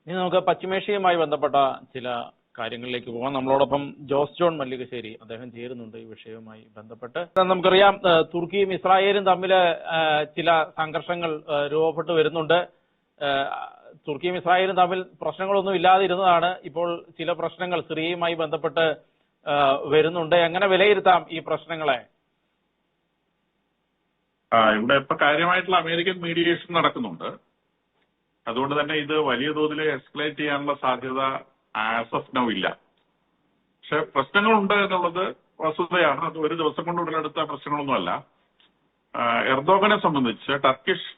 ഇനി നമുക്ക് പശ്ചിമേഷ്യയുമായി ബന്ധപ്പെട്ട ചില കാര്യങ്ങളിലേക്ക് പോകാം. നമ്മളോടൊപ്പം ജോസ് ജോൺ മല്ലികശ്ശേരി അദ്ദേഹം ചേരുന്നുണ്ട് ഈ വിഷയവുമായി ബന്ധപ്പെട്ട്. നമുക്കറിയാം, തുർക്കിയും ഇസ്രായേലും തമ്മിൽ ചില സംഘർഷങ്ങൾ രൂപപ്പെട്ടു വരുന്നുണ്ട്. തുർക്കിയും ഇസ്രായേലും തമ്മിൽ പ്രശ്നങ്ങളൊന്നും ഇല്ലാതിരുന്നതാണ്. ഇപ്പോൾ ചില പ്രശ്നങ്ങൾ സിറിയയുമായി ബന്ധപ്പെട്ട് വരുന്നുണ്ട്. എങ്ങനെ വിലയിരുത്താം ഈ പ്രശ്നങ്ങളെ? ഇവിടെ ഇപ്പൊ കാര്യമായിട്ടുള്ള അമേരിക്കൻ മീഡിയേഷൻ നടക്കുന്നുണ്ട്. അതുകൊണ്ട് തന്നെ ഇത് വലിയ തോതിൽ എസ്കലേറ്റ് ചെയ്യാനുള്ള സാധ്യത ആസ് ഓഫ് നൗ ഇല്ല. പക്ഷെ പ്രശ്നങ്ങളുണ്ട് എന്നുള്ളത് വസ്തുതയാണ്. അത് ഒരു ദിവസം കൊണ്ട് ഉടലെടുത്ത പ്രശ്നങ്ങളൊന്നുമല്ല. എർദോഗനെ സംബന്ധിച്ച്, ടർക്കിഷ്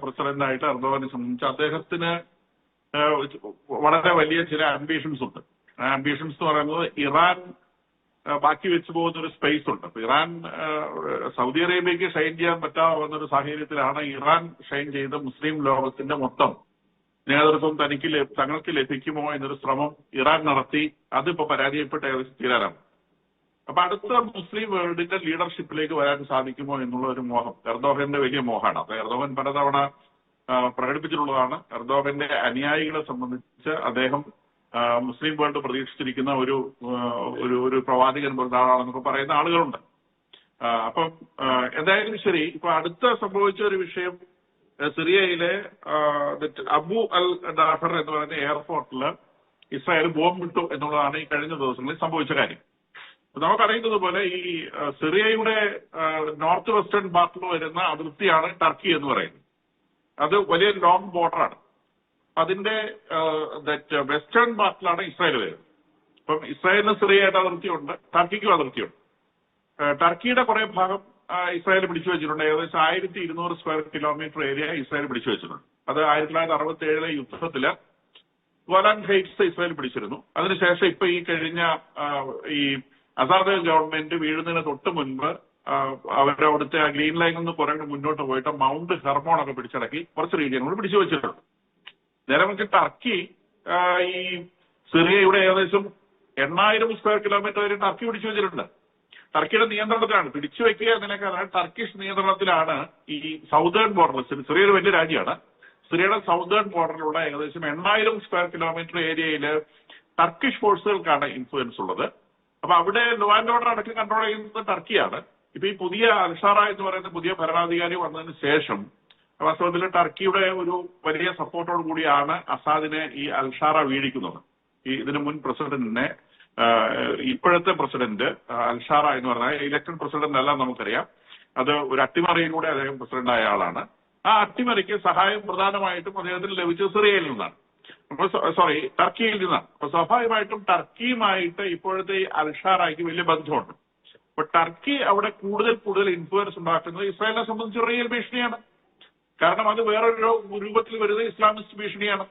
പ്രസിഡന്റായിട്ട് എർദോഗനെ സംബന്ധിച്ച് അദ്ദേഹത്തിന് വളരെ വലിയ ചില ആംബിഷൻസ് ഉണ്ട്. ആ ആംബിഷൻസ് എന്ന് പറയുന്നത് ഇറാൻ ബാക്കി വെച്ചു പോകുന്ന ഒരു സ്പേസ് ഉണ്ട്. അപ്പൊ ഇറാൻ സൗദി അറേബ്യക്ക് ഷൈൻ ചെയ്യാൻ പറ്റാവുന്ന ഒരു സാഹചര്യത്തിലാണ് ഇറാൻ ഷൈൻ ചെയ്ത് മുസ്ലിം ലോകത്തിന്റെ മൊത്തം നേതൃത്വം തങ്ങൾക്ക് ലഭിക്കുമോ എന്നൊരു ശ്രമം ഇറാൻ നടത്തി. അതിപ്പോ പരാജയപ്പെട്ട് ഏകദേശം തീരാനാണ്. അപ്പൊ അടുത്ത മുസ്ലിം വേൾഡിന്റെ ലീഡർഷിപ്പിലേക്ക് വരാൻ സാധിക്കുമോ എന്നുള്ള ഒരു മോഹം എർദോഗന്റെ വലിയ മോഹമാണ്. അപ്പൊ എർദോഗൻ പലതവണ പ്രകടിപ്പിച്ചിട്ടുള്ളതാണ്. എർദോഗന്റെ അനുയായികളെ സംബന്ധിച്ച് അദ്ദേഹം മുസ്ലിം വേൾഡ് പ്രതീക്ഷിച്ചിരിക്കുന്ന ഒരു പ്രവാചകൻ പോലുള്ള ആളാണെന്നൊക്കെ പറയുന്ന ആളുകളുണ്ട്. അപ്പം എന്തായാലും ശരി, ഇപ്പൊ അടുത്ത സംഭവിച്ച ഒരു വിഷയം സിറിയയിലെ അബു അൽ ഡാഫർ എന്ന് പറയുന്ന എയർപോർട്ടിൽ ഇസ്രായേൽ ബോംബ് ഇട്ടു എന്നുള്ളതാണ് ഈ കഴിഞ്ഞ ദിവസങ്ങളിൽ സംഭവിച്ച കാര്യം. നമുക്കറിയുന്നത് പോലെ ഈ സിറിയയുടെ നോർത്ത് വെസ്റ്റേൺ പാർട്ടിൽ വരുന്ന അതിർത്തിയാണ് ടർക്കി എന്ന് പറയുന്നത്. അത് വലിയ ലോങ് ബോർഡറാണ്. അതിന്റെ വെസ്റ്റേൺ പാർട്ടിലാണ് ഇസ്രായേൽ വരുന്നത്. അപ്പം ഇസ്രായേലിന് സിറിയയായിട്ട് അതിർത്തിയുണ്ട്, ടർക്കിക്കും അതിർത്തിയുണ്ട്. ടർക്കിയുടെ കുറെ ഭാഗം ഇസ്രായേൽ പിടിച്ചു വെച്ചിട്ടുണ്ട്. ഏകദേശം 1200 സ്ക്വയർ കിലോമീറ്റർ ഏരിയ ഇസ്രായേൽ പിടിച്ചു വെച്ചിട്ടുണ്ട്. അത് 1967 യുദ്ധത്തില് ഗോലാൻ ഹൈറ്റ്സ് ഇസ്രായേൽ പിടിച്ചിരുന്നു. അതിനുശേഷം ഇപ്പൊ ഈ കഴിഞ്ഞ ഈ അസാദ് ഗവൺമെന്റ് വീഴുന്നതിന് തൊട്ട് മുൻപ് അവരവിടുത്തെ ഗ്രീൻ ലൈനിൽ നിന്ന് കുറെ മുന്നോട്ട് പോയിട്ട് മൗണ്ട് ഹെർമോൺ ഒക്കെ പിടിച്ചടക്കി കുറച്ച് റീജിയനുകൾ പിടിച്ചു വെച്ചിട്ടുണ്ട്. നേരെ മറിച്ച് ടർക്കി ഈ സിറിയയുടെ ഏകദേശം 8000 സ്ക്വയർ കിലോമീറ്റർ വരെ ടർക്കി പിടിച്ചു വെച്ചിട്ടുണ്ട്. ടർക്കിയുടെ നിയന്ത്രണത്തിലാണ്. പിടിച്ചു വെക്കുക എന്നതിനേക്കാൾ ടർക്കിഷ് നിയന്ത്രണത്തിലാണ് ഈ സൗതേൺ ബോർഡർ. സിറിയ ഒരു വലിയ രാജ്യമാണ്. സിറിയയുടെ സൗതേൺ ബോർഡറിലുള്ള ഏകദേശം 8000 സ്ക്വയർ കിലോമീറ്റർ ഏരിയയിൽ ടർക്കിഷ് ഫോഴ്സുകൾക്കാണ് ഇൻഫ്ലുവൻസ് ഉള്ളത്. അപ്പൊ അവിടെ ലോ ആൻഡ് ഓർഡർ അടക്കം കൺട്രോൾ ചെയ്യുന്നത് ടർക്കിയാണ്. ഇപ്പൊ ഈ പുതിയ അൽഷാറ എന്ന് പറയുന്ന പുതിയ ഭരണാധികാരി വന്നതിന് ശേഷം വാസ്തവത്തിൽ ടർക്കിയുടെ ഒരു വലിയ സപ്പോർട്ടോട് കൂടിയാണ് അസാദിനെ ഈ അൽഷാറ വീഴിക്കുന്നത്. ഇതിന് മുൻ പ്രസിഡന്റിനെ, ഇപ്പോഴത്തെ പ്രസിഡന്റ് അൽഷാറ എന്ന് പറഞ്ഞാൽ ഇലക്ഷൻ പ്രസിഡന്റ് അല്ല, നമുക്കറിയാം. അത് ഒരു അട്ടിമറിയിലൂടെ അദ്ദേഹം പ്രസിഡന്റായ ആളാണ്. ആ അട്ടിമറിക്ക് സഹായം പ്രധാനമായിട്ടും അദ്ദേഹത്തിന് ലഭിച്ചത് സിറിയയിൽ നിന്നാണ്, ടർക്കിയിൽ നിന്നാണ്. അപ്പൊ സ്വാഭാവികമായിട്ടും ടർക്കിയുമായിട്ട് ഇപ്പോഴത്തെ ഈ അൽഷാറയ്ക്ക് വലിയ ബന്ധമുണ്ട്. അപ്പൊ ടർക്കി അവിടെ കൂടുതൽ ഇൻഫ്ലുവൻസ് ഉണ്ടാക്കുന്നത് ഇസ്രായേലിനെ സംബന്ധിച്ച് റിയൽ ഭീഷണിയാണ്. കാരണം അത് വേറൊരു രൂപത്തിൽ വരുന്ന ഇസ്ലാമിസ്റ്റ് ഭീഷണിയാണ്.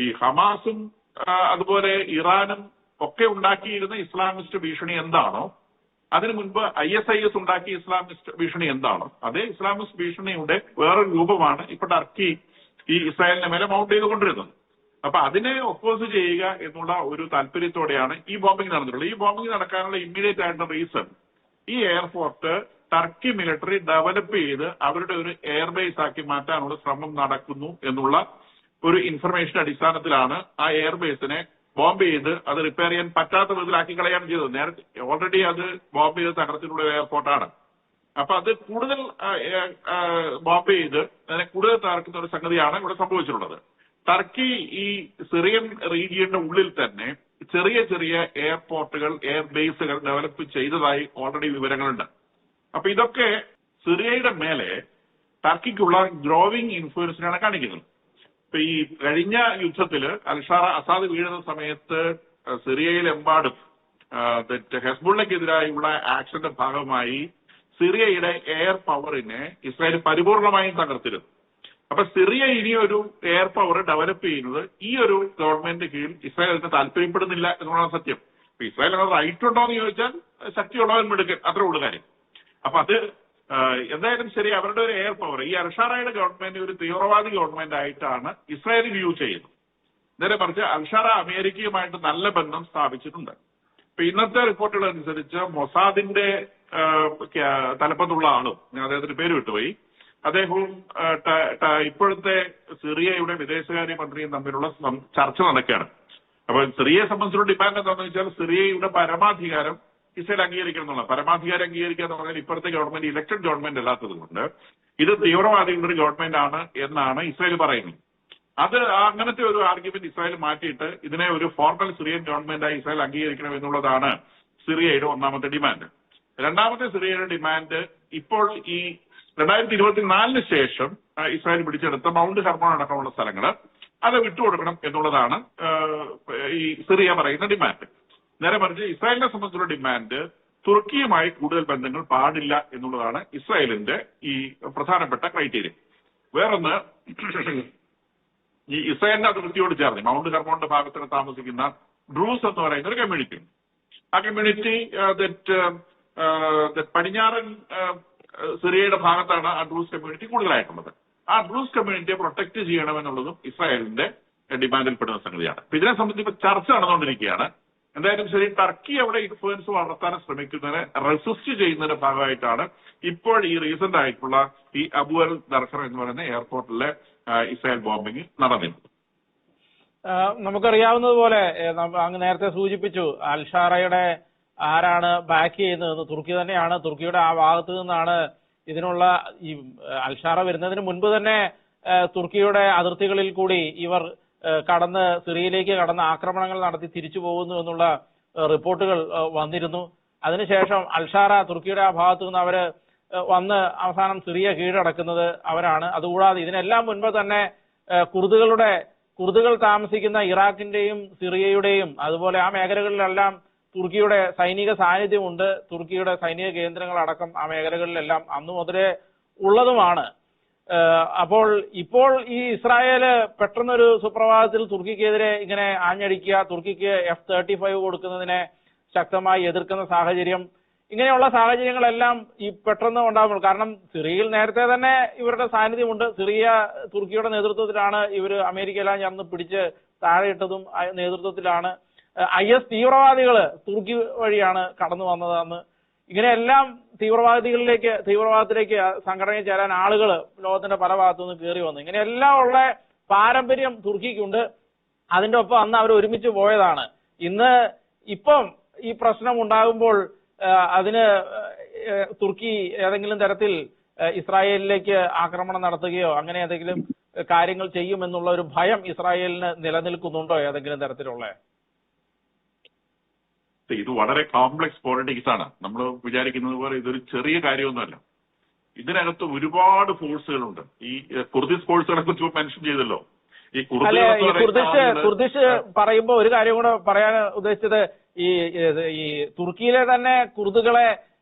ഈ ഹമാസും അതുപോലെ ഇറാനും ഒക്കെ ഉണ്ടാക്കിയിരുന്ന ഇസ്ലാമിസ്റ്റ് ഭീഷണി എന്താണോ, അതിനു മുൻപ് ISIS ഉണ്ടാക്കിയ ഇസ്ലാമിസ്റ്റ് ഭീഷണി എന്താണോ, അതേ ഇസ്ലാമിസ്റ്റ് ഭീഷണിയുടെ വേറൊരു രൂപമാണ് ഇപ്പൊ ടർക്കി ഈ ഇസ്രായേലിന്റെ മേലെ മൗണ്ട് ചെയ്തുകൊണ്ടിരുന്നത്. അപ്പൊ അതിനെ ഒപ്പോസ് ചെയ്യുക എന്നുള്ള ഒരു താല്പര്യത്തോടെയാണ് ഈ ബോംബിംഗ് നടന്നിട്ടുള്ളത്. ഈ ബോംബിംഗ് നടക്കാനുള്ള ഇമ്മീഡിയറ്റ് ആയിട്ടുള്ള റീസൺ, ഈ എയർപോർട്ട് ടർക്കി മിലിറ്ററി ഡെവലപ്പ് ചെയ്ത് അവരുടെ ഒരു എയർബേസ് ആക്കി മാറ്റാനുള്ള ശ്രമം നടക്കുന്നു എന്നുള്ള ഒരു ഇൻഫർമേഷൻ അടിസ്ഥാനത്തിലാണ് ആ എയർബേസിനെ ബോംബ് ചെയ്ത് അത് റിപ്പയർ ചെയ്യാൻ പറ്റാത്ത വിധത്തിലാക്കി കളയാണ് ചെയ്തത്. നേരത്തെ ഓൾറെഡി അത് ബോംബ് ചെയ്ത് തകർത്തിട്ടുള്ള എയർപോർട്ടാണ്. അപ്പൊ അത് കൂടുതൽ ബോംബ് ചെയ്ത് അതിനെ കൂടുതൽ തകർക്കുന്ന ഒരു സംഗതിയാണ് ഇവിടെ സംഭവിച്ചിട്ടുള്ളത്. ടർക്കി ഈ സിറിയൻ റീജിയന്റെ ഉള്ളിൽ തന്നെ ചെറിയ എയർപോർട്ടുകൾ, എയർബേസുകൾ ഡെവലപ്പ് ചെയ്തതായി ഓൾറെഡി വിവരങ്ങളുണ്ട്. അപ്പൊ ഇതൊക്കെ സിറിയയുടെ മേലെ ടർക്കിക്കുള്ള ഗ്രോവിംഗ് ഇൻഫ്ലുവൻസിനാണ് കാണിക്കുന്നത്. ഇപ്പൊ ഈ കഴിഞ്ഞ യുദ്ധത്തില് അസാദ് വീഴുന്ന സമയത്ത് സിറിയയിലെമ്പാടും ഹെസ്ബുള്ളക്കെതിരായുള്ള ആക്ഷന്റെ ഭാഗമായി സിറിയയുടെ എയർ പവറിനെ ഇസ്രായേൽ പരിപൂർണമായും തകർത്തിരുന്നു. അപ്പൊ സിറിയ ഇനിയൊരു എയർ പവർ ഡെവലപ്പ് ചെയ്യുന്നത് ഈ ഒരു ഗവൺമെന്റ് കീഴിൽ ഇസ്രായേലിന് താല്പര്യപ്പെടുന്നില്ല എന്നുള്ളതാണ് സത്യം. അപ്പൊ ഇസ്രായേൽ അത് റൈറ്റ് ഉണ്ടോ എന്ന് ചോദിച്ചാൽ ശക്തിയുള്ളവൻ മിടുക്കൻ, അത്രേ ഉള്ളു കാര്യം. അപ്പൊ അത് എന്തായാലും ശരി, അവരുടെ ഒരു എയർ പവർ ഈ അൽഷാറയുടെ ഗവൺമെന്റ് ഒരു തീവ്രവാദി ഗവൺമെന്റ് ആയിട്ടാണ് ഇസ്രായേൽ വ്യൂ ചെയ്യുന്നത്. നേരെ മറിച്ച് അൽഷാറ അമേരിക്കയുമായിട്ട് നല്ല ബന്ധം സ്ഥാപിച്ചിട്ടുണ്ട്. ഇപ്പൊ ഇന്നത്തെ റിപ്പോർട്ടുകൾ അനുസരിച്ച് മൊസാദിന്റെ തലപ്പത്തുള്ള ആളും, ഞാൻ അദ്ദേഹത്തിന്റെ പേര് വിട്ടുപോയി, അദ്ദേഹവും ഇപ്പോഴത്തെ സിറിയയുടെ വിദേശകാര്യ മന്ത്രിയും തമ്മിലുള്ള ചർച്ച നടക്കുകയാണ്. അപ്പൊ സിറിയയെ സംബന്ധിച്ചുള്ള ഡിമാൻഡ് എന്താണെന്ന് വെച്ചാൽ സിറിയയുടെ പരമാധികാരം ഇസ്രായേൽ അംഗീകരിക്കണം എന്നുള്ള. പരമാധികാരം അംഗീകരിക്കുക എന്ന് പറഞ്ഞാൽ ഇപ്പോഴത്തെ ഗവൺമെന്റ് ഇലക്ഷൻ ഗവൺമെന്റ് അല്ലാത്തത് കൊണ്ട് ഇത് തീവ്രവാദികളുടെ ഒരു ഗവൺമെന്റ് ആണ് എന്നാണ് ഇസ്രായേൽ പറയുന്നത്. അത് അങ്ങനത്തെ ഒരു ആർഗ്യുമെന്റ് ഇസ്രായേൽ മാറ്റിയിട്ട് ഇതിനെ ഒരു ഫോർമൽ സിറിയൻ ഗവൺമെന്റായി ഇസ്രായേൽ അംഗീകരിക്കണം എന്നുള്ളതാണ് സിറിയയുടെ ഒന്നാമത്തെ ഡിമാൻഡ്. രണ്ടാമത്തെ സിറിയയുടെ ഡിമാൻഡ് ഇപ്പോൾ ഈ 2024 ശേഷം ഇസ്രായേൽ പിടിച്ചെടുത്ത മൗണ്ട് ഹെർമോൺ അടക്കമുള്ള സ്ഥലങ്ങൾ അത് വിട്ടുകൊടുക്കണം എന്നുള്ളതാണ് ഈ സിറിയ പറയുന്ന ഡിമാൻഡ്. നേരെ മറിച്ച് ഇസ്രായേലിനെ സംബന്ധിച്ചുള്ള ഡിമാൻഡ് തുർക്കിയുമായി കൂടുതൽ ബന്ധങ്ങൾ പാടില്ല എന്നുള്ളതാണ് ഇസ്രായേലിന്റെ ഈ പ്രധാനപ്പെട്ട ക്രൈറ്റീരിയ. വേറൊന്ന്, ഈ ഇസ്രായേലിന്റെ അതിർത്തിയോട് ചേർന്ന് മൗണ്ട് ഹെർമോണിന്റെ ഭാഗത്ത് താമസിക്കുന്ന ഡ്രൂസ് എന്ന് പറയുന്ന ഒരു കമ്മ്യൂണിറ്റി ഉണ്ട്. ആ കമ്മ്യൂണിറ്റി പടിഞ്ഞാറൻ സിറിയയുടെ ഭാഗത്താണ് ആ ഡ്രൂസ് കമ്മ്യൂണിറ്റി കൂടുതലായിട്ടുള്ളത്. ആ ഡ്രൂസ് കമ്മ്യൂണിറ്റിയെ പ്രൊട്ടക്ട് ചെയ്യണമെന്നുള്ളതും ഇസ്രായേലിന്റെ ഡിമാൻഡിൽപ്പെടുന്ന സംഗതിയാണ്. അപ്പൊ ഇതിനെ സംബന്ധിച്ച് ചർച്ച നടന്നുകൊണ്ടിരിക്കുകയാണ്. എന്തായാലും ശരി, ടർക്കി അവിടെ ഇൻഫ്ലുവൻസ് വളർത്താൻ ശ്രമിക്കുന്നതിനെ റെസിസ്റ്റ് ചെയ്യുന്നതിന്റെ ഭാഗമായിട്ടാണ് ഇപ്പോൾ ഈ റീസെന്റ് ആയിട്ടുള്ള ഈ അബു അൽ ദർഖർ എന്ന് പറയുന്ന എയർപോർട്ടിലെ ഇസ്രായേൽ ബോംബിംഗ് നടന്നിരുന്നത്. നമുക്കറിയാവുന്നതുപോലെ അങ്ങ് നേരത്തെ സൂചിപ്പിച്ചു അൽഷാറയുടെ ആരാണ് ബാക്ക് ചെയ്യുന്നതെന്ന്. തുർക്കി തന്നെയാണ്. തുർക്കിയുടെ ആ ഭാഗത്തു നിന്നാണ് ഇതിനുള്ള ഈ അൽഷാറ വരുന്നതിന് മുൻപ് തന്നെ തുർക്കിയുടെ അതിർത്തികളിൽ കൂടി ഇവർ കടന്ന് സിറിയയിലേക്ക് കടന്ന് ആക്രമണങ്ങൾ നടത്തി തിരിച്ചു പോകുന്നു എന്നുള്ള റിപ്പോർട്ടുകൾ വന്നിരുന്നു. അതിനുശേഷം അൽഷാറ തുർക്കിയുടെ ആ ഭാഗത്തു നിന്ന് അവര് വന്ന് അവസാനം സിറിയ കീഴടക്കുന്നത് അവരാണ്. അതുകൂടാതെ ഇതിനെല്ലാം മുൻപ് തന്നെ കുർദുകൾ താമസിക്കുന്ന ഇറാഖിന്റെയും സിറിയയുടെയും അതുപോലെ ആ മേഖലകളിലെല്ലാം തുർക്കിയുടെ സൈനിക സാന്നിധ്യമുണ്ട്. തുർക്കിയുടെ സൈനിക കേന്ദ്രങ്ങളടക്കം ആ മേഖലകളിലെല്ലാം അന്നു മുതലേ ഉള്ളതുമാണ്. അപ്പോൾ ഇപ്പോൾ ഈ ഇസ്രായേല് പെട്ടെന്നൊരു സുപ്രഭാതത്തിൽ തുർക്കിക്കെതിരെ ഇങ്ങനെ ആഞ്ഞടിക്കുക, തുർക്കിക്ക് F-35 കൊടുക്കുന്നതിനെ ശക്തമായി എതിർക്കുന്ന സാഹചര്യം, ഇങ്ങനെയുള്ള സാഹചര്യങ്ങളെല്ലാം ഈ പെട്ടെന്ന് ഉണ്ടാകുമ്പോൾ, കാരണം സിറിയയിൽ നേരത്തെ തന്നെ ഇവരുടെ സാന്നിധ്യമുണ്ട്. സിറിയ തുർക്കിയുടെ നേതൃത്വത്തിലാണ് ഇവര് അമേരിക്കയെല്ലാം ചേർന്ന് പിടിച്ച് താഴെയിട്ടതും നേതൃത്വത്തിലാണ്. IS തീവ്രവാദികള് തുർക്കി വഴിയാണ് കടന്നു വന്നതെന്ന്. ഇങ്ങനെയെല്ലാം തീവ്രവാദത്തിലേക്ക് സംഘടനയിൽ ചേരാൻ ആളുകൾ ലോകത്തിന്റെ പല ഭാഗത്തുനിന്ന് കയറി വന്നു. ഇങ്ങനെയെല്ലാം ഉള്ള പാരമ്പര്യം തുർക്കിക്കുണ്ട്. അതിന്റെ ഒപ്പം അന്ന് അവർ ഒരുമിച്ച് പോയതാണ്. ഇപ്പം ഈ പ്രശ്നം ഉണ്ടാകുമ്പോൾ അതിന് തുർക്കി ഏതെങ്കിലും തരത്തിൽ ഇസ്രായേലിലേക്ക് ആക്രമണം നടത്തുകയോ അങ്ങനെ ഏതെങ്കിലും കാര്യങ്ങൾ ചെയ്യുമെന്നുള്ള ഒരു ഭയം ഇസ്രായേലിന് നിലനിൽക്കുന്നുണ്ടോ ഏതെങ്കിലും തരത്തിലുള്ള? ഇത് വളരെ കോംപ്ലക്സ് പോളിറ്റിക്സ് ആണ്. നമ്മൾ വിചാരിക്കുന്നത് പോലെ ഇതൊരു ചെറിയ കാര്യമൊന്നുമല്ല. ഇതിനകത്ത് ഒരുപാട് ഫോഴ്സുകളുണ്ട്. ഈ കുർദിഷ് ഫോഴ്സുകളെ കുറിച്ച് മെൻഷൻ ചെയ്തല്ലോ. ഈ കുർദിഷ് പറയുമ്പോൾ ഒരു കാര്യം കൂടെ പറയാൻ ഉദ്ദേശിച്ചത്, ഈ തുർക്കിയിലെ തന്നെ കുർദുകളെ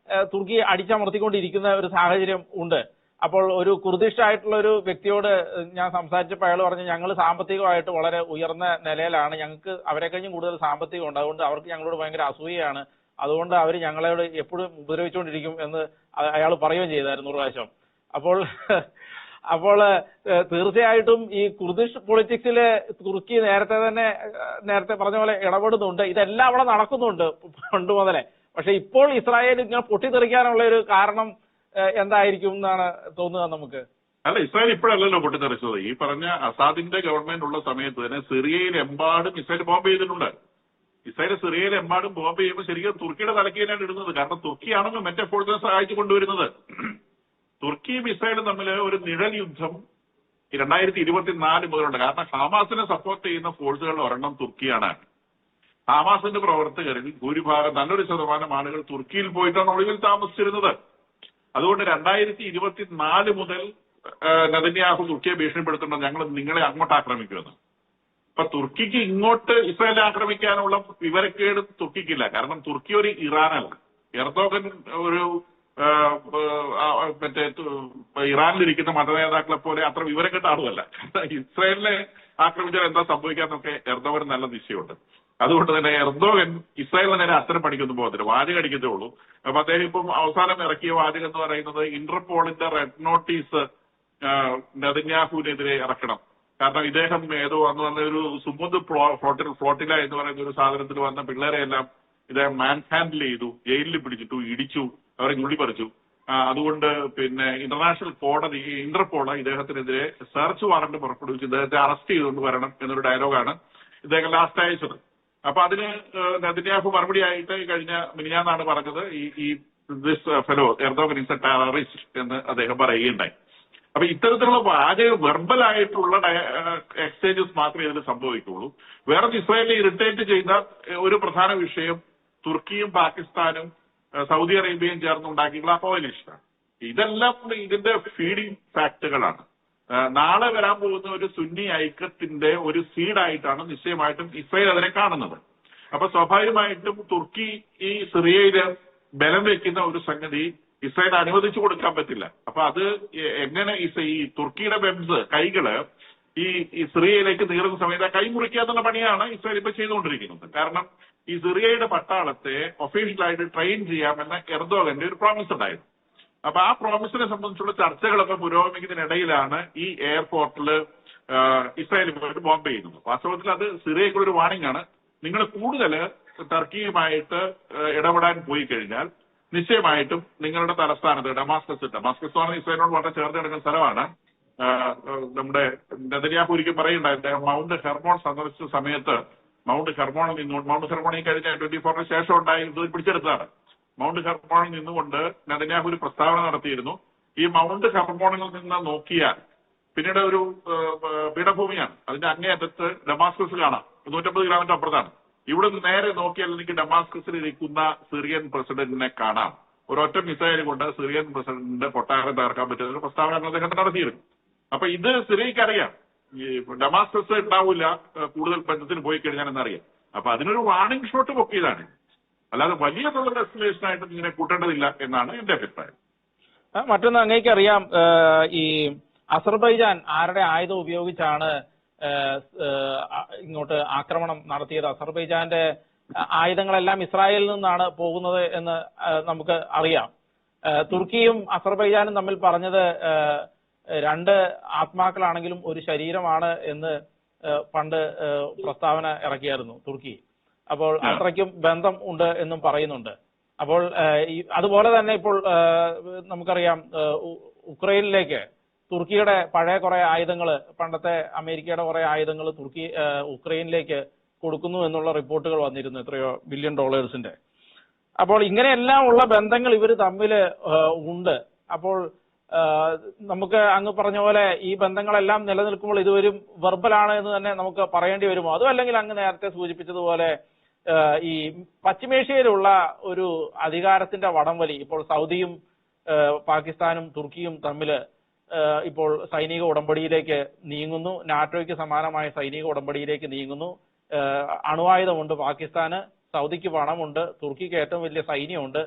തുർക്കി അടിച്ചമർത്തിക്കൊണ്ടിരിക്കുന്ന ഒരു സാഹചര്യം ഉണ്ട്. അപ്പോൾ ഒരു കുർദിഷ് ആയിട്ടുള്ള ഒരു വ്യക്തിയോട് ഞാൻ സംസാരിച്ചപ്പോൾ അയാൾ പറഞ്ഞു, ഞങ്ങൾ സാമ്പത്തികമായിട്ട് വളരെ ഉയർന്ന നിലയിലാണ്, ഞങ്ങൾക്ക് അവരെ കഴിഞ്ഞും കൂടുതൽ സാമ്പത്തികം ഉണ്ട്, അതുകൊണ്ട് അവർക്ക് ഞങ്ങളോട് ഭയങ്കര അസൂയയാണ്, അതുകൊണ്ട് അവർ ഞങ്ങളോട് എപ്പോഴും ഉപദ്രവിച്ചുകൊണ്ടിരിക്കും എന്ന് അയാൾ പറയുകയും ചെയ്തായിരുന്നു ഒരു പ്രാവശ്യം. അപ്പോൾ തീർച്ചയായിട്ടും ഈ കുർദിഷ് പൊളിറ്റിക്സില് തുർക്കി നേരത്തെ പറഞ്ഞ പോലെ ഇടപെടുന്നുണ്ട്. ഇതെല്ലാം അവിടെ നടക്കുന്നുണ്ട് പണ്ട് മുതലേ. പക്ഷെ ഇപ്പോൾ ഇസ്രായേൽ ഇങ്ങനെ പൊട്ടിത്തെറിക്കാനുള്ള ഒരു കാരണം എന്തായിരിക്കും എന്നാണ് തോന്നുക നമുക്ക്? അല്ല, ഇസ്രായേൽ ഇപ്പോഴല്ലല്ലോ പൊട്ടിത്തെറിച്ചത്. ഈ പറഞ്ഞ അസാദിന്റെ ഗവൺമെന്റ് ഉള്ള സമയത്ത് തന്നെ സിറിയയിൽ എമ്പാടും ഇസ്രായേൽ ബോംബ് ചെയ്തിട്ടുണ്ട്. ഇസ്രായേൽ സിറിയയിൽ എമ്പാടും ബോംബ് ചെയ്യുമ്പോൾ ശരിക്കും തുർക്കിയുടെ തലയ്ക്ക് തന്നെയാണ് ഇടുന്നത്. കാരണം തുർക്കിയാണല്ലോ മറ്റേ ഫോഴ്സിനെ സഹായിച്ചു കൊണ്ടുവരുന്നത്. തുർക്കിയും ഇസ്രായേലും തമ്മിൽ ഒരു നിഴൽ യുദ്ധം 2024 മുതലുണ്ട്. കാരണം ഹമാസിനെ സപ്പോർട്ട് ചെയ്യുന്ന ഫോഴ്സുകളുടെ ഒരെണ്ണം തുർക്കിയാണ്. ഹമാസിന്റെ പ്രവർത്തകരിൽ ഭൂരിഭാഗം നല്ലൊരു ശതമാനം ആളുകൾ തുർക്കിയിൽ പോയിട്ടാണ് ഒളിവിൽ താമസിച്ചിരുന്നത്. അതുകൊണ്ട് 2024 മുതൽ നെതന്യാഹു തുർക്കിയെ ഭീഷണിപ്പെടുത്തുന്നത് ഞങ്ങൾ നിങ്ങളെ അങ്ങോട്ട് ആക്രമിക്കുമെന്ന്. അപ്പൊ തുർക്കിക്ക് ഇങ്ങോട്ട് ഇസ്രായേലിനെ ആക്രമിക്കാനുള്ള വിവരക്കേട് തുർക്കിക്കില്ല. കാരണം തുർക്കി ഒരു ഇറാനല്ല. എർദോഗൻ ഒരു ഇറാനിലിരിക്കുന്ന മതനേതാക്കളെ പോലെ അത്ര വിവരം കേട്ട ആളുമല്ല. ഇസ്രായേലിനെ ആക്രമിച്ചാൽ എന്താ സംഭവിക്കാന്നൊക്കെ എർദോഗൻ നല്ല നിശ്ചയമുണ്ട്. അതുകൊണ്ട് തന്നെ എർദോഗൻ ഇസ്രായേലിന് നേരെ അത്തരം പണിക്കൊന്നും പോകത്തില്ല, വാചകം അടിക്കത്തേ ഉള്ളൂ. അപ്പൊ അദ്ദേഹം ഇപ്പം അവസാനം ഇറക്കിയ വാചകം എന്ന് പറയുന്നത് ഇന്റർപോളിന്റെ റെഡ് നോട്ടീസ് നെതന്യാഹുവിനെതിരെ ഇറക്കണം. കാരണം ഇദ്ദേഹം ഏതോ അന്ന് വന്ന ഒരു സുമുദ് ഫ്ലോട്ടില എന്ന് പറയുന്ന ഒരു സാധനത്തിൽ വന്ന പിള്ളേരെ എല്ലാം ഇദ്ദേഹം മാൻ ഹാൻഡിൽ ചെയ്തു, ജയിലിൽ പിടിച്ചിട്ടു, ഇടിച്ചു, അവരെ ഞുള്ളിപ്പറിച്ചു. അതുകൊണ്ട് പിന്നെ ഇന്റർനാഷണൽ കോടതി ഇന്റർപോൾ ഇദ്ദേഹത്തിനെതിരെ സെർച്ച് വാറന്റ് പുറപ്പെടുവിച്ച് ഇദ്ദേഹത്തെ അറസ്റ്റ് ചെയ്തുകൊണ്ട് വരണം എന്നൊരു ഡയലോഗാണ് ഇദ്ദേഹം ലാസ്റ്റ് അയച്ചത്. അപ്പൊ അതിന് നെതന്യാഹു മറുപടിയായിട്ട് കഴിഞ്ഞ മിനിഞ്ഞാന്നാണ് പറഞ്ഞത് ഈ this fellow Erdogan is A terrorist എന്ന് അദ്ദേഹം പറയുകയുണ്ടായി. അപ്പൊ ഇത്തരത്തിലുള്ള വെർബലായിട്ടുള്ള എക്സ്ചേഞ്ചസ് മാത്രമേ ഇതിൽ സംഭവിക്കുള്ളൂ. വേറെ ഇസ്രായേലിനെ ഇറിറ്റേറ്റ് ചെയ്ത ഒരു പ്രധാന വിഷയം തുർക്കിയും പാകിസ്ഥാനും സൗദി അറേബ്യയും ചേർന്നുണ്ടാക്കിയിട്ടുള്ള കോalition. ഇതെല്ലാം ഇതിന്റെ ഫീഡിംഗ് ഫാക്ടുകളാണ്. നാളെ വരാൻ പോകുന്ന ഒരു സുന്നി ഐക്യത്തിന്റെ ഒരു സീഡായിട്ടാണ് നിശ്ചയമായിട്ടും ഇസ്രായേൽ അതിനെ കാണുന്നത്. അപ്പൊ സ്വാഭാവികമായിട്ടും തുർക്കി ഈ സിറിയയില് ബലം വെക്കുന്ന ഒരു സംഗതി ഇസ്രായേൽ അനുവദിച്ചു കൊടുക്കാൻ പറ്റില്ല. അപ്പൊ അത് എങ്ങനെ ഈ തുർക്കിയുടെ വെബ്സ് കൈകള് ഈ സിറിയയിലേക്ക് നീറുന്ന സമയത്ത് കൈ മുറിക്കുക എന്നുള്ള പണിയാണ് ഇസ്രായേൽ ഇപ്പൊ ചെയ്തുകൊണ്ടിരിക്കുന്നത്. കാരണം ഈ സിറിയയുടെ പട്ടാളത്തെ ഒഫീഷ്യലായിട്ട് ട്രെയിൻ ചെയ്യാമെന്ന എർദോഗന്റെ ഒരു പ്രോമിസ് ഉണ്ടായിരുന്നു. അപ്പൊ ആ പ്രോമിസിനെ സംബന്ധിച്ചുള്ള ചർച്ചകളൊക്കെ പുരോഗമിക്കുന്നതിനിടയിലാണ് ഈ എയർപോർട്ടിൽ ഇസ്രായേൽ പോയിട്ട് ബോംബ് ചെയ്യുന്നത്. വാസ്തവത്തിൽ അത് സിറിയക്കുള്ള ഒരു വാർണിംഗ് ആണ്. നിങ്ങൾ കൂടുതൽ ടർക്കിയുമായിട്ട് ഇടപെടാൻ പോയി കഴിഞ്ഞാൽ നിശ്ചയമായിട്ടും നിങ്ങളുടെ തലസ്ഥാനത്ത് ഡമാസ്കസ് എന്ന് ഇസ്രായേലിനോട് വളരെ ചേർന്ന് കിടക്കുന്ന സ്ഥലമാണ്. നമ്മുടെ നെതന്യാഹു ഒരിക്കൽ പറയുണ്ടായിരുന്നു, മൗണ്ട് ഹെർമോൺ സന്ദർശിച്ച സമയത്ത് മൗണ്ട് ഹെർമോണിൽ നിന്നുകൊണ്ട് മൗണ്ട് ഹെർമോൺ ഈ കഴിഞ്ഞ 24 ശേഷം ഉണ്ടായിരുന്നത് പിടിച്ചെടുത്തതാണ്. മൗണ്ട് ഹെർമോണിൽ നിന്നുകൊണ്ട് നെതന്യാഹു ഒരു പ്രസ്താവന നടത്തിയിരുന്നു. ഈ മൗണ്ട് ഹെർമോണിൽ നിന്ന് നോക്കിയാൽ പിന്നീട് ഒരു പീഠഭൂമിയാണ്, അതിന്റെ അങ്ങേയറ്റത്ത് ഡമാസ്കസ് കാണാം, 150 കിലോമീറ്റർ അപ്പുറത്താണ്. ഇവിടെ നിന്ന് നേരെ നോക്കിയാൽ എനിക്ക് ഡമാസ്കസിൽ ഇരിക്കുന്ന സിറിയൻ പ്രസിഡന്റിനെ കാണാം. ഒരൊറ്റ മിസൈൽ കൊണ്ട് സിറിയൻ പ്രസിഡന്റിന്റെ കൊട്ടാരം തകർക്കാൻ പറ്റുന്ന ഒരു പ്രസ്താവന അദ്ദേഹം നടത്തിയിരുന്നു. അപ്പൊ ഇത് സിറിയക്ക് അറിയാം, ഈ ഡമാസ്കസ് ഉണ്ടാവില്ല കൂടുതൽ ബന്ധത്തിന് പോയി കഴിഞ്ഞാൽ എന്നറിയാം. അപ്പൊ അതിനൊരു വാർണിംഗ് ഷോട്ട് പൊക്കിയതാണ്, അല്ലാതെ വലിയ തോതിലുള്ള എസ്കലേഷൻ ആയിട്ട് ഇതിനെ കൂട്ടേണ്ടതില്ല എന്നാണ് എന്റെ അഭിപ്രായം. മറ്റൊന്ന് അങ്ങേക്ക് അറിയാം, ഈ അസർബൈജാൻ ആരുടെ ആയുധം ഉപയോഗിച്ചാണ് ഇങ്ങോട്ട് ആക്രമണം നടത്തിയത്? അസർബൈജാന്റെ ആയുധങ്ങളെല്ലാം ഇസ്രായേലിൽ നിന്നാണ് പോകുന്നത് എന്ന് നമുക്ക് അറിയാം. തുർക്കിയും അസർബൈജാനും തമ്മിൽ പറഞ്ഞത് രണ്ട് ആത്മാക്കളാണെങ്കിലും ഒരു ശരീരമാണ് എന്ന് പണ്ട് പ്രസ്താവന ഇറക്കിയായിരുന്നു തുർക്കി. അപ്പോൾ അത്രയ്ക്കും ബന്ധം ഉണ്ട് എന്നും പറയുന്നുണ്ട്. അപ്പോൾ അതുപോലെ തന്നെ ഇപ്പോൾ നമുക്കറിയാം ഉക്രൈനിലേക്ക് തുർക്കിയുടെ പഴയ കുറെ ആയുധങ്ങൾ, പണ്ടത്തെ അമേരിക്കയുടെ കുറെ ആയുധങ്ങൾ തുർക്കി ഉക്രൈനിലേക്ക് കൊടുക്കുന്നു എന്നുള്ള റിപ്പോർട്ടുകൾ വന്നിരുന്നു, എത്രയോ $1 ബില്യൺ. അപ്പോൾ ഇങ്ങനെയെല്ലാം ഉള്ള ബന്ധങ്ങൾ ഇവർ തമ്മിൽ ഉണ്ട്. അപ്പോൾ നമുക്ക് അങ്ങ് പറഞ്ഞ പോലെ ഈ ബന്ധങ്ങളെല്ലാം നിലനിൽക്കുമ്പോൾ ഇതൊരു വെർബലാണ് എന്ന് തന്നെ നമുക്ക് പറയേണ്ടി വരുമോ? അതും അല്ലെങ്കിൽ അങ്ങ് നേരത്തെ സൂചിപ്പിച്ചതുപോലെ ഈ പശ്ചിമേഷ്യയിലുള്ള ഒരു അധികാരത്തിന്റെ വടംവലി ഇപ്പോൾ സൗദിയും പാകിസ്ഥാനും തുർക്കിയും തമ്മിൽ ഇപ്പോൾ സൈനിക ഉടമ്പടിയിലേക്ക് നീങ്ങുന്നു. നാറ്റോയ്ക്ക് സമാനമായ സൈനിക ഉടമ്പടിയിലേക്ക് നീങ്ങുന്നു. അണുവായുധമുണ്ട് പാകിസ്ഥാന്, സൗദിക്ക് പണമുണ്ട്, തുർക്കിക്ക് ഏറ്റവും വലിയ സൈന്യമുണ്ട്.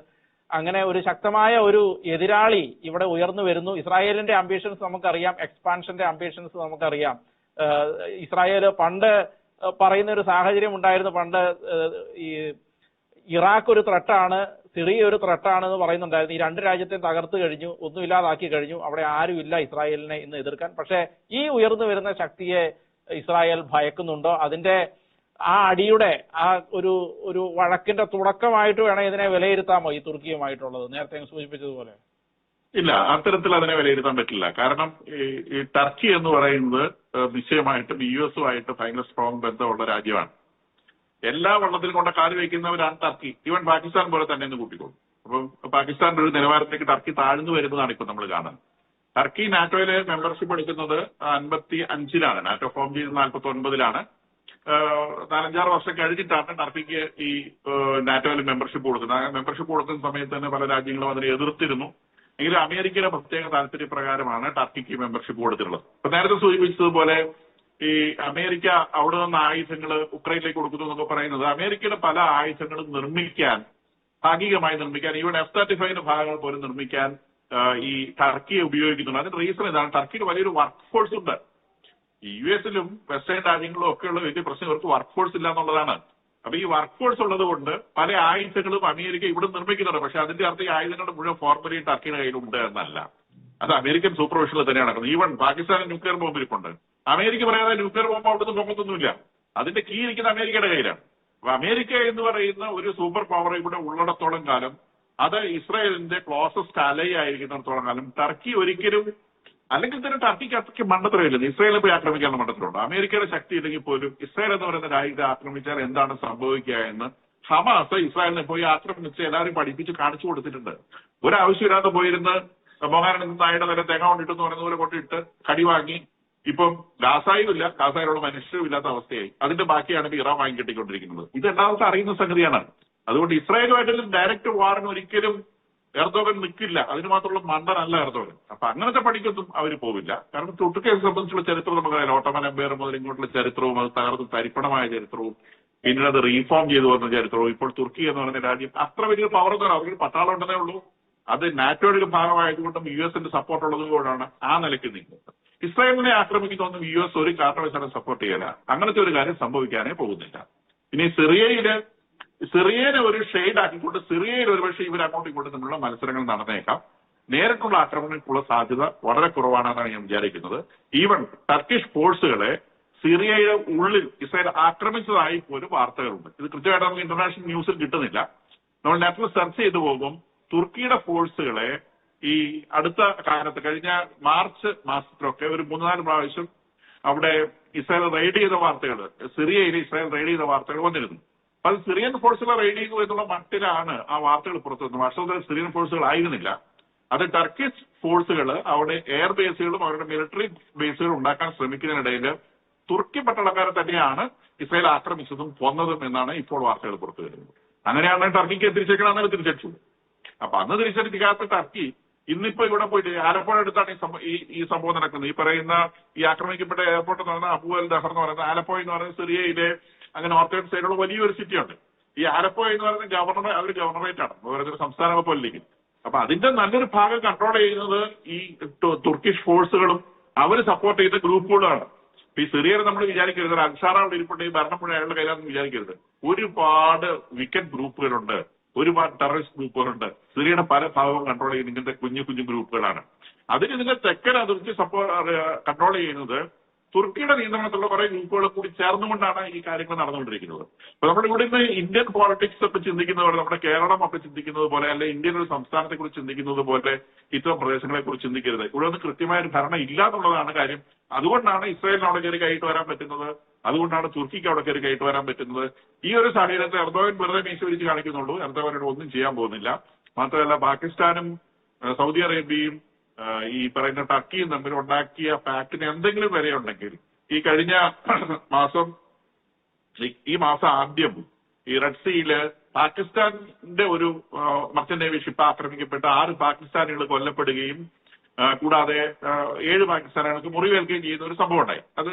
അങ്ങനെ ഒരു ശക്തമായ ഒരു എതിരാളി ഇവിടെ ഉയർന്നു വരുന്നു. ഇസ്രായേലിന്റെ അംബിഷൻസ് നമുക്കറിയാം, എക്സ്പാൻഷന്റെ അംബിഷൻസ് നമുക്കറിയാം. ഇസ്രായേൽ പണ്ട് പറയുന്ന ഒരു സാഹചര്യം ഉണ്ടായിരുന്നു. പണ്ട് ഈ ഇറാഖ് ഒരു ത്രെട്ടാണ്, സിറിയ ഒരു ത്രെട്ടാണ് എന്ന് പറയുന്നുണ്ടായിരുന്നു. ഈ രണ്ട് രാജ്യത്തെ തകർത്ത് കഴിഞ്ഞു, ഒന്നുമില്ലാതാക്കി കഴിഞ്ഞു. അവിടെ ആരുമില്ല ഇസ്രായേലിനെ ഇന്ന് എതിർക്കാൻ. പക്ഷേ ഈ ഉയർന്നു വരുന്ന ശക്തിയെ ഇസ്രായേൽ ഭയക്കുന്നുണ്ടോ? അതിന്റെ ആ അടിയുടെ ആ ഒരു വഴക്കിന്റെ തുടക്കമായിട്ട് വേണം ഇതിനെ വിലയിരുത്താമോ ഈ തുർക്കിയുമായിട്ടുള്ളത്, നേരത്തെ സൂചിപ്പിച്ചതുപോലെ? ഇല്ല, അത്തരത്തിൽ അതിനെ വിലയിരുത്താൻ പറ്റില്ല. കാരണം ഈ ടർക്കി എന്ന് പറയുന്നത് നിശ്ചയമായിട്ടും US-ഉമായിട്ട് ഭയങ്കര സ്ട്രോങ് ബന്ധമുള്ള രാജ്യമാണ്. എല്ലാ വള്ളത്തിലും കൊണ്ട് കാല് വയ്ക്കുന്നവരാണ് ടർക്കി. ഈവൻ പാകിസ്ഥാൻ പോലെ തന്നെ എന്ന് കൂട്ടിക്കോളും. അപ്പം പാകിസ്ഥാന്റെ ഒരു നിലവാരത്തിലേക്ക് ടർക്കി താഴ്ന്നു വരുന്നതാണ് ഇപ്പൊ നമ്മൾ കാണുന്നത്. ടർക്കി നാറ്റോയിലെ മെമ്പർഷിപ്പ് എടുക്കുന്നത് 55-ലാണ്. നാറ്റോ ഫോം ചെയ്ത് 49-ലാണ്. 4-5 വർഷം കഴിഞ്ഞിട്ടാണ് ടർക്കിക്ക് ഈ നാറ്റോയിൽ മെമ്പർഷിപ്പ് കൊടുക്കുന്നത്. മെമ്പർഷിപ്പ് കൊടുക്കുന്ന സമയത്ത് തന്നെ പല രാജ്യങ്ങളും അതിനെ എതിർത്തിരുന്നു. എങ്കിലും അമേരിക്കയുടെ പ്രത്യേക താല്പര്യപ്രകാരമാണ് ടർക്കിക്ക് മെമ്പർഷിപ്പ് കൊടുത്തിട്ടുള്ളത്. ഇപ്പൊ നേരത്തെ സൂചിപ്പിച്ചതുപോലെ ഈ അമേരിക്ക അവിടെ നിന്ന് ആയുധങ്ങൾ ഉക്രൈനിലേക്ക് കൊടുക്കുന്നു എന്നൊക്കെ പറയുന്നത് അമേരിക്കയുടെ പല ആയുധങ്ങളും നിർമ്മിക്കാൻ, ഭാഗികമായി നിർമ്മിക്കാൻ, ഈവൻ F-35 ഭാഗങ്ങൾ പോലും നിർമ്മിക്കാൻ ഈ ടർക്കിയെ ഉപയോഗിക്കുന്നുണ്ട്. അതിന്റെ റീസൺ ഇതാണ്, ടർക്കിക്ക് വലിയൊരു വർക്ക് ഫോഴ്സ് ഉണ്ട്. US-ലും വെസ്റ്റേൺ രാജ്യങ്ങളിലും ഒക്കെയുള്ള വലിയ പ്രശ്നം ഇവർക്ക് വർക്ക് ഫോഴ്സ് ഇല്ല എന്നുള്ളതാണ്. അപ്പൊ ഈ വർക്ക് ഫോഴ്സ് ഉള്ളത് കൊണ്ട് പല ആയുധങ്ങളും അമേരിക്ക ഇവിടെ നിർമ്മിക്കുന്നുണ്ട്. പക്ഷെ അതിന്റെ അർത്ഥം ഈ ആയുധങ്ങളുടെ മുഴുവൻ ഫോർമുലയും ടർക്കിയുടെ കയ്യിലുണ്ട് എന്നല്ല. അത് അമേരിക്കൻ സൂപ്പർവിഷനിൽ തന്നെയാണ് നടക്കുന്നത്. ഈവൻ പാകിസ്ഥാനിൽ ന്യൂക്ലിയർ ബോംബ് ഇരിപ്പുണ്ട്. അമേരിക്ക പറയാതെ ന്യൂക്ലിയർ ബോംബ് അവിടുന്ന് പൊങ്ങത്തൊന്നുമില്ല. അതിന്റെ കീ ഇരിക്കുന്ന അമേരിക്കയുടെ കയ്യിലാണ്. അപ്പൊ അമേരിക്ക എന്ന് പറയുന്ന ഒരു സൂപ്പർ പവർ ഇവിടെ ഉള്ളിടത്തോളം കാലം അത് ഇസ്രായേലിന്റെ ക്ലോസസ്റ്റ് അലൈ ആയിരിക്കുന്നിടത്തോളം കാലം ടർക്കി ഒരിക്കലും, അല്ലെങ്കിൽ തന്നെ ടർക്കിക്ക് അത്രയ്ക്ക് മണ്ടത്തരമില്ല. ഇസ്രായേലിനെ പോയി ആക്രമിക്കാനുള്ള മണ്ടത്തരമുണ്ട്. അമേരിക്കയുടെ ശക്തി ഇല്ലെങ്കിൽ പോലും ഇസ്രായേൽ എന്ന് പറയുന്ന രാജ്യത്തെ ആക്രമിച്ചാൽ എന്താണ് സംഭവിക്കുക എന്ന് ഹമാസ് ഇസ്രായേലിനെ പോയി ആക്രമിച്ച് എല്ലാവരും പഠിപ്പിച്ച് കാണിച്ചു കൊടുത്തിട്ടുണ്ട്. ഒരാവശ്യമില്ലാതെ പോയിരുന്ന് മോഹാനൻ നായുടെ നേരെ തേങ്ങ കൊണ്ടിട്ടെന്ന് പറയുന്ന പോലെ കൊണ്ടിട്ട് കടി വാങ്ങി ഇപ്പം ഗാസായും ഇല്ല, ഗാസായിലുള്ള മനുഷ്യരും ഇല്ലാത്ത അവസ്ഥയായി. അതിന്റെ ബാക്കിയാണ് ഇപ്പൊ ഇറാൻ വാങ്ങിക്കെട്ടിക്കൊണ്ടിരിക്കുന്നത്. ഇത് എല്ലാവർക്കും അറിയുന്ന സംഗതിയാണ്. അതുകൊണ്ട് ഇസ്രായേലുമായിട്ട് ഡയറക്റ്റ് വാറിന് ഒരിക്കലും എർദോഗൻ നിൽക്കില്ല. അതിന് മാത്രമുള്ള മണ്ടനല്ല എർദോഗൻ. അപ്പൊ അങ്ങനത്തെ പണിക്കൊന്നും അവർ പോവില്ല. കാരണം തുർക്കിയെ സംബന്ധിച്ചുള്ള ചരിത്രം നമുക്കറിയാം. ഓട്ടോമൻ എംപയർ മുതൽ ഇങ്ങോട്ടുള്ള ചരിത്രവും അത് തകർന്ന് തരിപ്പണമായ ചരിത്രവും പിന്നീട് അത് റീഫോം ചെയ്തു വന്ന ചരിത്രവും ഇപ്പോൾ തുർക്കി എന്ന് പറയുന്ന രാജ്യം അത്ര വലിയ പവർ ഒന്നും അവർക്ക് പട്ടാളം ഉണ്ടെന്നേ ഉള്ളൂ. അത് നാറ്റോയുടെ ഭാഗമായതുകൊണ്ടും US സപ്പോർട്ട് ഉള്ളതുകൊണ്ടാണ് ആ നിലയ്ക്ക് നിൽക്കുന്നത്. ഇസ്രായേലിനെ ആക്രമിക്കുന്നൊന്നും US ഒരു കാരണവശാലും സപ്പോർട്ട് ചെയ്യാനില്ല. അങ്ങനത്തെ ഒരു കാര്യം സംഭവിക്കാനേ പോകുന്നില്ല. ഇനി സിറിയനെ ഒരു ഷെയ്ഡ് ആക്കിക്കൊണ്ട് സിറിയയിൽ ഒരുപക്ഷെ ഇവർ അങ്ങോട്ടും ഇങ്ങോട്ടും തമ്മിലുള്ള മത്സരങ്ങൾ നടന്നേക്കാം. നേരിട്ടുള്ള ആക്രമണങ്ങൾക്കുള്ള സാധ്യത വളരെ കുറവാണെന്നാണ് ഞാൻ വിചാരിക്കുന്നത്. ഈവൻ ടർക്കിഷ് ഫോഴ്സുകളെ സിറിയയുടെ ഉള്ളിൽ ഇസ്രായേൽ ആക്രമിച്ചതായി പോലും വാർത്തകളുണ്ട്. ഇത് കൃത്യമായിട്ട് നമുക്ക് ഇന്റർനാഷണൽ ന്യൂസിൽ കിട്ടുന്നില്ല. നമ്മൾ നെറ്റിൽ സെർച്ച് ചെയ്തു പോകും. തുർക്കിയുടെ ഫോഴ്സുകളെ ഈ അടുത്ത കാലത്ത് കഴിഞ്ഞ മാർച്ച് മാസത്തിലൊക്കെ ഒരു 3-4 പ്രാവശ്യം അവിടെ ഇസ്രായേൽ റെയ്ഡ് ചെയ്ത വാർത്തകൾ, സിറിയയിൽ ഇസ്രായേൽ റെയ്ഡ് ചെയ്ത വാർത്തകൾ വന്നിരുന്നു. അത് സിറിയൻ ഫോഴ്സുകളെ റെയ്ഡ് ചെയ്തു എന്നുള്ള മട്ടിലാണ് ആ വാർത്തകൾ പുറത്തു വന്നത്. വാസ്തവത്തിൽ സിറിയൻ ഫോഴ്സുകൾ ആയിരുന്നില്ല. അത് ടർക്കിഷ് ഫോഴ്സുകൾ അവിടെ എയർ ബേസുകളും അവരുടെ മിലിറ്ററി ബേസുകളും ഉണ്ടാക്കാൻ ശ്രമിക്കുന്നതിനിടയിൽ തുർക്കി പട്ടാളക്കാരെ തന്നെയാണ് ഇസ്രായേൽ ആക്രമിച്ചതും കൊന്നതും എന്നാണ് ഇപ്പോൾ വാർത്തകൾ പുറത്തു വരുന്നത്. അങ്ങനെയാണ് ടർക്കിക്ക് തിരിച്ചേക്കണമെന്ന് തിരിച്ചടിച്ചു. അപ്പൊ അന്ന് തിരിച്ചടിക്കാത്ത ടർക്കി ഇന്നിപ്പോ ഇവിടെ പോയിട്ട് ആലപ്പുഴ അടുത്താണ് ഈ സംഭവം നടക്കുന്നത്. ഈ പറയുന്ന ഈ ആക്രമിക്കപ്പെട്ട എയർപോർട്ട് എന്ന് പറയുന്ന അബു അൽ ദഹർ എന്ന് പറയുന്നത് ആലപ്പുഴ എന്ന് പറയുന്ന സിറിയയിലെ അങ്ങനെ നോർത്തേൺ സൈഡിലുള്ള വലിയൊരു സിറ്റിയുണ്ട്. ഈ ആലപ്പുഴ എന്ന് പറയുന്ന അവർ ഗവർണറേറ്റ് ആണ്, ഓരോരുത്തർ സംസ്ഥാന പോലിരിക്കും. അപ്പൊ അതിന്റെ നല്ലൊരു ഭാഗം കൺട്രോൾ ചെയ്യുന്നത് ഈ തുർക്കിഷ് ഫോഴ്സുകളും അവർ സപ്പോർട്ട് ചെയ്യുന്ന ഗ്രൂപ്പുകളാണ്. ഈ സിറിയയിൽ നമ്മൾ വിചാരിക്കരുത് അൻസാറ അവിടെ ഇരിപ്പുണ്ട്, ഈ ഭരണം മുഴുവൻ അയാളുടെ കയ്യിലാണെന്ന് വിചാരിക്കരുത്. ഒരുപാട് വിക്കറ്റ് ഗ്രൂപ്പുകളുണ്ട്, ഒരുപാട് ടെററിസ്റ്റ് ഗ്രൂപ്പുകളുണ്ട്. സിറിയയുടെ പല ഭാഗവും കൺട്രോൾ ചെയ്യുന്ന ഇങ്ങനത്തെ കുഞ്ഞു കുഞ്ഞു ഗ്രൂപ്പുകളാണ്. അതിന് ഇതിന്റെ തെക്കൻ അതിർത്തി കൺട്രോൾ ചെയ്യുന്നത് തുർക്കിയുടെ നിയന്ത്രണത്തിലുള്ള കുറെ ഗ്രൂപ്പുകൾ കൂടി ചേർന്നുകൊണ്ടാണ് ഈ കാര്യങ്ങൾ നടന്നുകൊണ്ടിരിക്കുന്നത്. അപ്പൊ നമ്മുടെ ഇവിടെ നിന്ന് ഇന്ത്യൻ പോളിറ്റിക്സ് ഒക്കെ ചിന്തിക്കുന്ന പോലെ, നമ്മുടെ കേരളം ഒക്കെ ചിന്തിക്കുന്നത് പോലെ, അല്ലെ ഇന്ത്യൻ ഒരു സംസ്ഥാനത്തെ കുറിച്ച് ചിന്തിക്കുന്നത് പോലെ ഇത്തരം പ്രദേശങ്ങളെ കുറിച്ച് ചിന്തിക്കരുത്. ഇവിടെ നിന്ന് കൃത്യമായ ഒരു ഭരണം ഇല്ല എന്നുള്ളതാണ് കാര്യം. അതുകൊണ്ടാണ് ഇസ്രായേലിന് അവിടെ കയറി കയറ്റി വരാൻ പറ്റുന്നത്. അതുകൊണ്ടാണ് തുർക്കിക്ക് അവിടെ കയറി കയറ്റി വരാൻ പറ്റുന്നത്. ഈ ഒരു സാഹചര്യത്തിൽ എർദോഗൻ വെറുതെ മീശ വിരിച്ച് കാണിക്കുന്നുള്ളൂ. എർദോഗനോട് ഒന്നും ചെയ്യാൻ പോകുന്നില്ല. മാത്രമല്ല പാകിസ്ഥാനും സൗദി അറേബ്യയും ഈ പറയുന്ന ടർക്കിയും തമ്മിൽ ഉണ്ടാക്കിയ പാക്ടിന് എന്തെങ്കിലും വരെയുണ്ടെങ്കിൽ ഈ കഴിഞ്ഞ മാസം ആദ്യം ഈ റെഡ് സീയില് പാകിസ്ഥാന്റെ ഒരു മർച്ചന്റ് നേവി ഷിപ്പ് ആക്രമിക്കപ്പെട്ട് 6 പാകിസ്ഥാനികൾ കൊല്ലപ്പെടുകയും കൂടാതെ 7 പാകിസ്ഥാനികൾക്ക് മുറിവേൽക്കുകയും ചെയ്യുന്ന ഒരു സംഭവം ഉണ്ടായി. അത്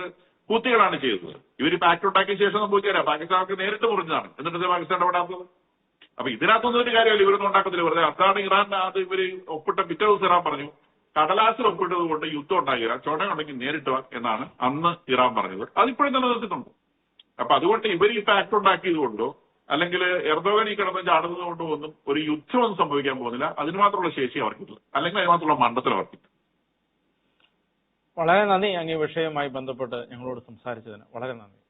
ഹൂത്തികളാണ് ചെയ്തത്. ഇവർ പാക്ട് ഉണ്ടാക്കിയ ശേഷം സംഭവിച്ചാൽ പാകിസ്ഥാനർക്ക് നേരിട്ട് മുറിഞ്ഞതാണ്. എന്നിട്ട് പാകിസ്ഥാൻ ഇടപെടാത്തത്. അപ്പൊ ഇതിനകത്തൊന്നും ഒരു കാര്യമല്ല, ഇവരൊന്നും ഉണ്ടാക്കത്തില്ല വെറുതെ. അതാണ് ഇറാൻ അത് ഇവര് ഒപ്പിട്ട പിറ്റേ ദിവസം ഇറാൻ പറഞ്ഞു കടലാസിൽ ഒപ്പിട്ടത് കൊണ്ട് യുദ്ധം ഉണ്ടാകില്ല, ചുണയുണ്ടെങ്കിൽ നേരിട്ട് എന്നാണ് അന്ന് ഇറാൻ പറഞ്ഞത്. അതിപ്പോഴും നിലനിർത്തിയിട്ടുണ്ട്. അപ്പൊ അതുകൊണ്ട് ഇവർ ഈ പാക്ട് ഉണ്ടാക്കിയത് കൊണ്ടോ അല്ലെങ്കിൽ എർദോഗൻ ഈ കിടന്ന് ചാടുന്നത് കൊണ്ടോ ഒന്നും ഒരു യുദ്ധമൊന്നും സംഭവിക്കാൻ പോകുന്നില്ല. അതിന് മാത്രമുള്ള ശേഷി അവർക്കില്ല, അല്ലെങ്കിൽ അതിന് മാത്രമുള്ള മണ്ഡലത്തിൽ അവർക്കില്ല. വളരെ നന്ദി അങ്ങ് ഈ വിഷയവുമായി ബന്ധപ്പെട്ട് ഞങ്ങളോട് സംസാരിച്ചതിന് വളരെ നന്ദി.